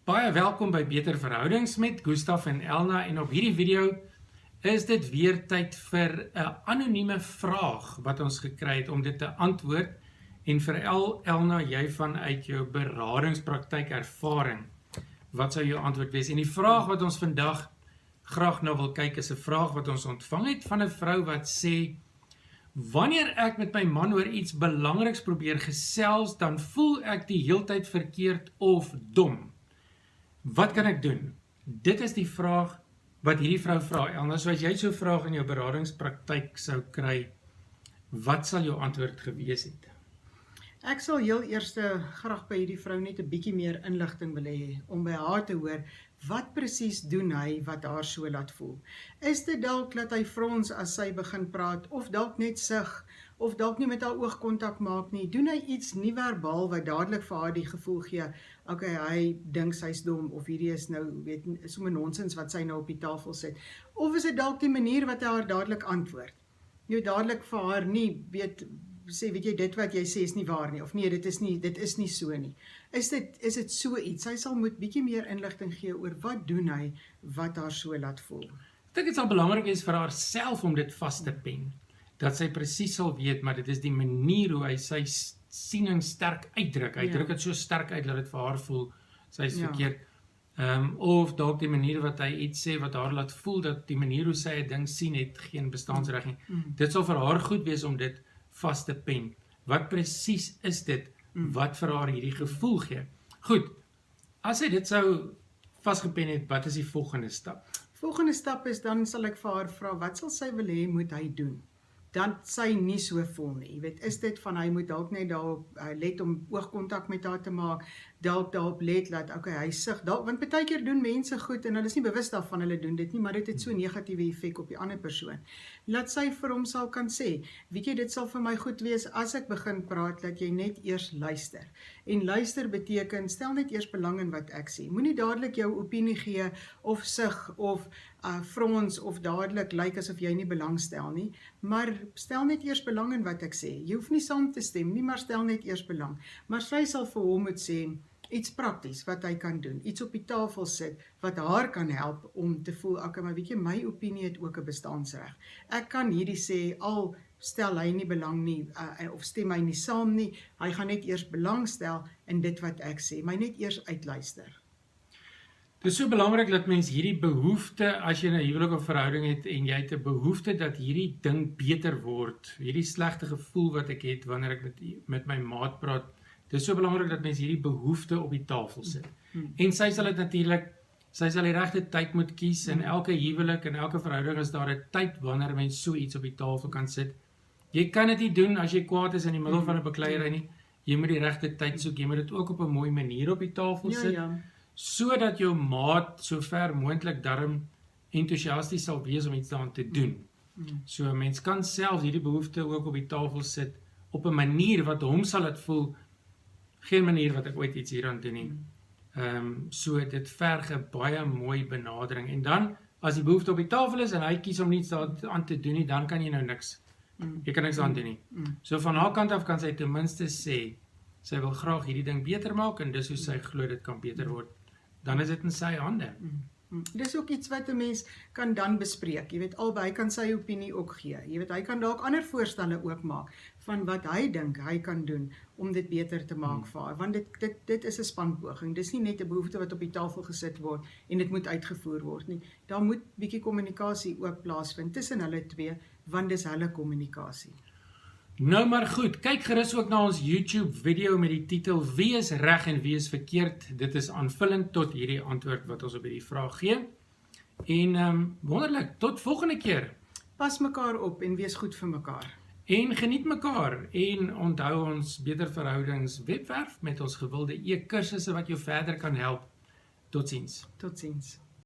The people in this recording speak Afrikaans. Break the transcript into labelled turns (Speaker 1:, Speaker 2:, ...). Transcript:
Speaker 1: Baie welkom by Beter Verhoudings met Gustaf en Elna en op hierdie video is dit weer tyd vir 'n anonieme vraag wat ons gekry het om dit te antwoord en vir Elna, jy vanuit jou beradingspraktyk ervaring, wat sou jou antwoord wees? En die vraag wat ons vandag graag nou wil kyk is 'n vraag wat ons ontvang het van 'n vrou wat sê: wanneer ek met my man oor iets belangriks probeer gesels, dan voel ek die heeltyd verkeerd of dom. Wat kan ek doen? Dit is die vraag wat hierdie vrou vra. Elna, so as jy so 'n vraag in jou beradingspraktyk sou kry, wat sal jou antwoord gewees het?
Speaker 2: Ek sal heel eers graag by hierdie vrou net 'n bietjie meer inligting wil hê om by haar te hoor wat presies doen hy wat haar so laat voel. Is dit dalk dat hy frons as sy begin praat, of dalk net sug, of dalk nie met haar oogkontak maak nie? Doen hy iets nie verbaal wat dadelik vir haar die gevoel gee, okay, hy dink sy's dom, of hierdie is nou, weet, sommer nonsens wat sy nou op die tafel sit. Of is dit dalk die manier wat hy haar dadelik antwoord? Jy dadelik vir haar nie sê, weet jy, dit wat jy sê is nie waar nie, of nee, dit is nie so nie. Is dit so iets? Sy sal moet bietjie meer inligting gee oor wat doen hy wat haar so laat voel.
Speaker 1: Ek dink dit sal belangrik wees vir haar self om dit vas te pen, dat sy presies sal weet, maar dit is die manier hoe hy sy siening sterk uitdruk. Hy druk dit so sterk uit dat dit vir haar voel sy is verkeerd. Of dalk die manier wat hy iets sê wat haar laat voel dat die manier hoe sy 'n ding sien het geen bestaansreg nie. Dit sal vir haar goed wees om dit vas te pen. Wat presies is dit wat vir haar hierdie gevoel gee? Goed, as hy dit sou vasgepen het, wat is die volgende stap?
Speaker 2: Volgende stap is, dan sal ek vir haar vra, wat sal sy wil hê moet hy doen? Dan sy nie so voel nie. Jy weet, is dit van hy moet dalk net daarop let om oogkontak met haar te maak, dalk daarop let dat okay, hy sug, want baie keer doen mense goed en hulle is nie bewus daarvan hulle doen dit nie, maar dit het so 'n negatiewe effek op die ander persoon. Laat sy vir hom sal kan sê, weet jy, dit sal vir my goed wees as ek begin praat, dat jy net eers luister. En luister beteken, stel net eers belang in wat ek sê. Moenie dadelik jou opinie gee of sug of frons of dadelik lyk asof jy nie belangstel nie, maar stel net eers belang in wat ek sê. Jy hoef nie saam te stem nie, maar stel net eers belang. Maar sy sal vir hom moet sê iets prakties wat hy kan doen, iets op die tafel sit wat haar kan help om te voel, okay, maar weet jy, my opinie het ook 'n bestaansreg. Ek kan hierdie sê, al stel hy nie belang nie, of stem hy nie saam nie, hy gaan net eers belang stel in dit wat ek sê, my net eers uitluister.
Speaker 1: Dit is so belangrik dat mens hierdie behoefte, as jy 'n huwelik of verhouding het en jy het 'n behoefte dat hierdie ding beter word, hierdie slegte gevoel wat ek het wanneer ek met my maat praat, dit is so belangrik dat mens hierdie behoefte op die tafel sit. En sy sal dit natuurlik, sy sal die regte tyd moet kies, in elke huwelik en elke verhouding is daar 'n tyd wanneer mens so iets op die tafel kan sit. Jy kan dit nie doen as jy kwaad is in die middel van 'n bekleierery nie. Jy moet die regte tyd soek, jy moet dit ook op 'n mooi manier op die tafel sit, sodat jou maat so ver moontlik darm entoesiasties sal wees om iets daaraan te doen. So mens kan self hierdie behoefte ook op die tafel sit, op 'n manier wat hom sal laat voel, geen manier wat ek ooit iets hieraan doen nie. So dit verg 'n baie mooi benadering. En dan, as die behoefte op die tafel is en hy kies om niets aan te doen nie, dan kan jy nou niks. Jy kan niks aan doen nie. So van haar kant af kan sy ten minste sê, sy wil graag hierdie ding beter maak en dis hoe sy glo dit kan beter word. Dan is dit in sy hande.
Speaker 2: Dis ook iets wat 'n mens kan dan bespreek. Jy weet, albei kan sy opinie ook gee. Jy weet, hy kan dalk ander voorstelle ook maak van wat hy dink hy kan doen om dit beter te maak vir haar. Want dit is 'n spanpoging. Dis nie net 'n behoefte wat op die tafel gesit word en dit moet uitgevoer word nie. Daar moet bietjie kommunikasie ook plaasvind tussen hulle twee, want dis hulle kommunikasie.
Speaker 1: Nou maar goed, kyk gerus ook na ons YouTube video met die titel Wie is reg en wie is verkeerd? Dit is aanvullend tot hierdie antwoord wat ons op hierdie vraag gee. En wonderlik, tot volgende keer.
Speaker 2: Pas mekaar op en wees goed vir mekaar.
Speaker 1: En geniet mekaar en onthou ons Beter Verhoudings webwerf met ons gewilde e-kursusse wat jou verder kan help. Totsiens.
Speaker 2: Totsiens.